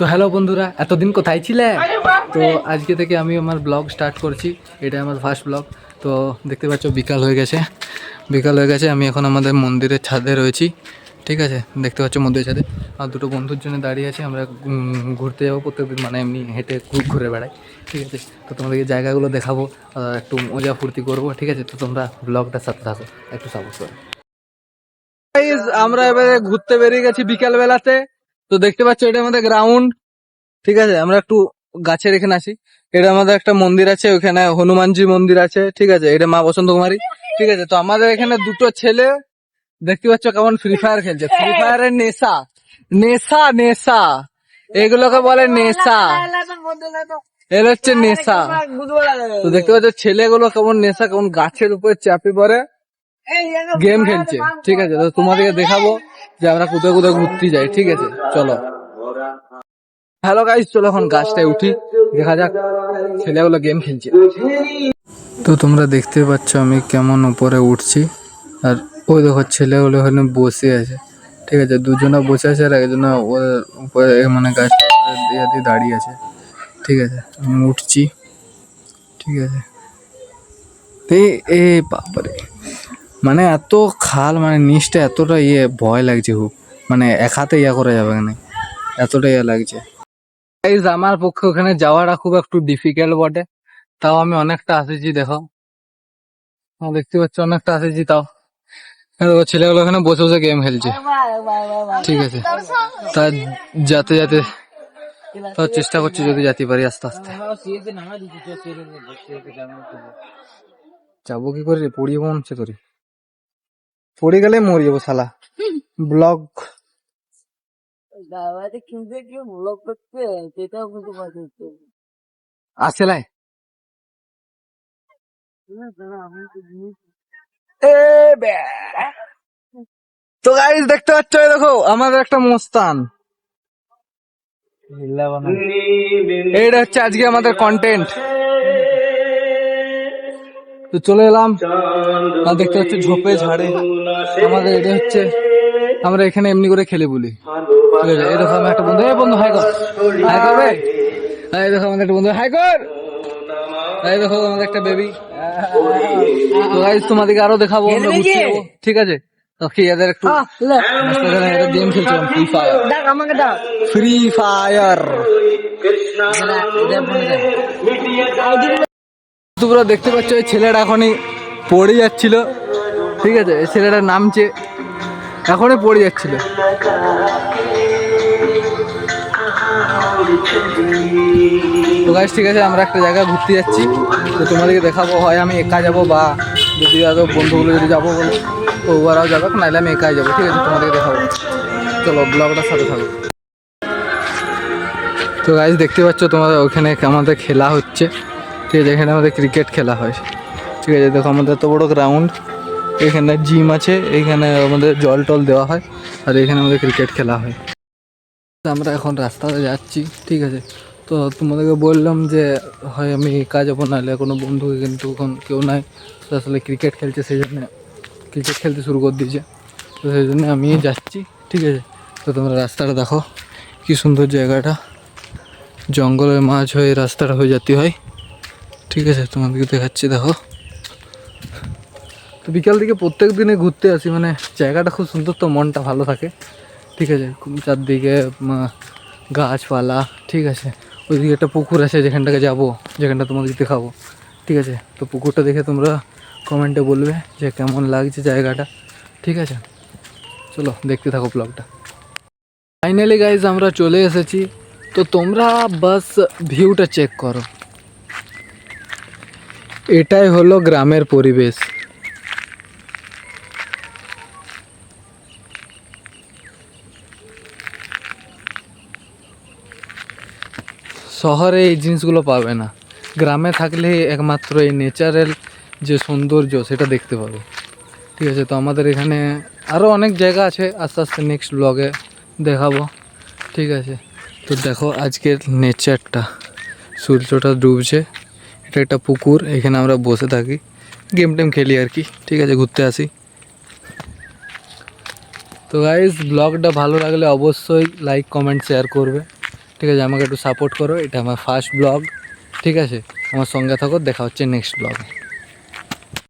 তো হ্যালো বন্ধুরা, এতদিন কোথায় ছিলে? তো আজকে থেকে আমি আমার ব্লগ স্টার্ট করছি। এটা আমার ফার্স্ট ব্লগ। তো দেখতে পাচ্ছ বিকাল হয়ে গেছে। আমি এখন আমাদের মন্দিরের ছাদে রয়েছি। ঠিক আছে, দেখতে পাচ্ছ মন্দিরের ছাদে আর দুটো বন্ধুর জন্য দাঁড়িয়ে আছি। আমরা ঘুরতে যাবো প্রত্যেকদিন, মানে এমনি হেঁটে ঘুরে বেড়াই। ঠিক আছে, তো তোমাদেরকে জায়গাগুলো দেখাবো, একটু মজা ফুর্তি করবো। ঠিক আছে, তো তোমরা ব্লগটার সাথে থাকো, একটু সাপোর্ট করো। আমরা এবারে ঘুরতে বেরিয়ে গেছি বিকাল বেলাতে। তো দেখতে পাচ্ছ এটা আমাদের গ্রাউন্ড। ঠিক আছে, আমরা একটু গাছের এখানে আছি। এটা আমাদের একটা মন্দির আছে, ওখানে হনুমানজি মন্দির আছে। ঠিক আছে, এটা মা বসন্ত কুমারী। ঠিক আছে, তো আমাদের এখানে দুটো ছেলে দেখতে পাচ্ছ কেমন ফ্রি ফায়ার খেলছে। ফ্রি ফায়ারের নেশা নেশা নেশা এগুলোকে বলে নেশা। এর হচ্ছে নেশা। তো দেখতে পাচ্ছ ছেলেগুলো কেমন নেশা, কেমন গাছের উপরে চাপে পড়ে গেম খেলছে। ঠিক আছে, তো তোমাদেরকে দেখাবো যে আমরা কোথায় কোথায় ঘুরতে যাই। ঠিক আছে, চলো। হ্যালো গাইস, চলো এখন গাছটায় উঠি, দেখা যাক ছেলেগুলো গেম খেলছে। তো তোমরা দেখতে পাচ্ছ আমি কেমন উপরে উঠছি, আর ওই দেখো ছেলেগুলো ওখানে বসে আছে। ঠিক আছে, দুজনে বসে আছে আর একজনে উপরে মানে গাছটা দিয়ে দাঁড়িয়ে আছে। ঠিক আছে, আমি উঠছি। ঠিক আছে, এই বাবারে, মানে এত খাল, মানে নিচটা এতটা ভয় লাগছে খুব, মানে এক হাতে করা যাবে না, এতটা লাগছে। আমার পক্ষে ওখানে যাওয়াটা খুব একটু ডিফিকাল্ট বটে, তাও আমি অনেকটা আসেছি। দেখো, দেখতে পাচ্ছ অনেকটা আসেছি। তাও ছেলেগুলো ওখানে বসে বসে গেম খেলছে। ঠিক আছে, তা যাতে যাতে তাও চেষ্টা করছি যদি যেতে পারি আস্তে আস্তে। যাবো কি করে, পড়িয়ে মন হচ্ছে তোর, পড়ে গেলে মরে যাবো শালা। ব্লগ আসেলাই তো গাইস দেখতে পাচ্ছ, দেখো আমাদের একটা মস্তান। এইটা হচ্ছে আজকে আমাদের কন্টেন্ট। তো চলে এলাম, দেখতে পাচ্ছ ঝোপে ঝাড়ে আমাদের। এটা হচ্ছে আমরা এখানে এমনি করে খেলে বলি। ঠিক আছে, এই দেখো আমি একটা বন্ধু, বন্ধু হাই কর, হাই করবে। এই দেখো আমাদের একটা বন্ধু, হাই কর। এই দেখো আমাদের একটা বেবি। তো গাইস তোমাদেরকে আরো দেখাবো, আমরা ঘুরতে যাবো। ঠিক আছে, এদের একটু গেম খেলছিলাম, ফ্রি ফায়ার। ফ্রি ফায়ার তোমরা দেখতে পাচ্ছ এই ছেলেটা এখনই পড়ে যাচ্ছিল। ঠিক আছে, এই ছেলেটার নামছে, এখনই পড়ে যাচ্ছিল। তো গাইস ঠিক আছে, আমরা একটা জায়গায় ঘুরতে যাচ্ছি। তো তোমাদেরকে দেখাবো, হয় আমি একা যাবো, বা যদি আরো বন্ধুগুলো যদি যাবো বলে তো ওরাও যাবে, নাহলে আমি একাই যাবো। ঠিক আছে, তোমাদেরকে দেখাবো, চলো ব্লগটার সাথে থাকো। তো গাইস দেখতে পাচ্ছ তোমাদের ওখানে আমাদের খেলা হচ্ছে। ঠিক আছে, এখানে আমাদের ক্রিকেট খেলা হয়। ঠিক আছে, দেখো আমাদের এত বড় গ্রাউন্ড, এখানে জিম আছে, এখানে আমাদের জল টল দেওয়া হয়, আর এখানে আমাদের ক্রিকেট খেলা হয়। আমরা এখন রাস্তাতে যাচ্ছি। ঠিক আছে, তো তোমাদেরকে বললাম যে হয় আমি একা যাবো, নাহলে কোনো বন্ধু, কিন্তু এখন কেউ নাই। তো আসলে ক্রিকেট খেলছে, সেই জন্য ক্রিকেট খেলতে শুরু করে দিয়েছে, তো সেই জন্য আমি যাচ্ছি। ঠিক আছে, তো তোমরা রাস্তাটা দেখো কি সুন্দর জায়গাটা, জঙ্গলের মাঝ হয়ে রাস্তাটা হয়ে যেতে হয়। ঠিক আছে, তোমাদেরকে দেখাচ্ছি, দেখো। তো বিকাল থেকে প্রত্যেক দিনে ঘুরতে আসি, মানে জায়গাটা খুব সুন্দর, তো মনটা ভালো থাকে। ঠিক আছে, চারদিকে গাছপালা। ঠিক আছে, ওইদিকে একটা পুকুর আছে, যেখানটাকে যাবো, যেখানটা তোমাদেরকে দেখাবো। ঠিক আছে, তো পুকুরটা দেখে তোমরা কমেন্টে বলবে যে কেমন লাগছে জায়গাটা। ঠিক আছে, চলো দেখতে থাকো ব্লগটা। ফাইনালি গাইজ আমরা চলে এসেছি। তো তোমরা বাস ভিউটা চেক করো, এটাই হলো গ্রামের পরিবেশ। শহরে এই জিনিসগুলো পাবে না, গ্রামে থাকলে একমাত্র এই ন্যাচারাল যে সৌন্দর্য সেটা দেখতে পাবে। ঠিক আছে, তো আমাদের এখানে আরও অনেক জায়গা আছে, আস্তে আস্তে নেক্সট ব্লগে দেখাবো। ঠিক আছে, তো দেখো আজকের নেচারটা, সূর্যটা ডুবছে, এটা একটা পুকুর, এখানে আমরা বসে থাকি, গেম টেম খেলি আর কি। ঠিক আছে, ঘুরতে আসি। তো গাইজ ব্লগটা ভালো লাগলে অবশ্যই লাইক কমেন্ট শেয়ার করবে। ঠিক আছে, আমাকে একটু সাপোর্ট করো, এটা আমার ফার্স্ট ব্লগ। ঠিক আছে, আমার সঙ্গে থাকো, দেখা হচ্ছে নেক্সট ব্লগে।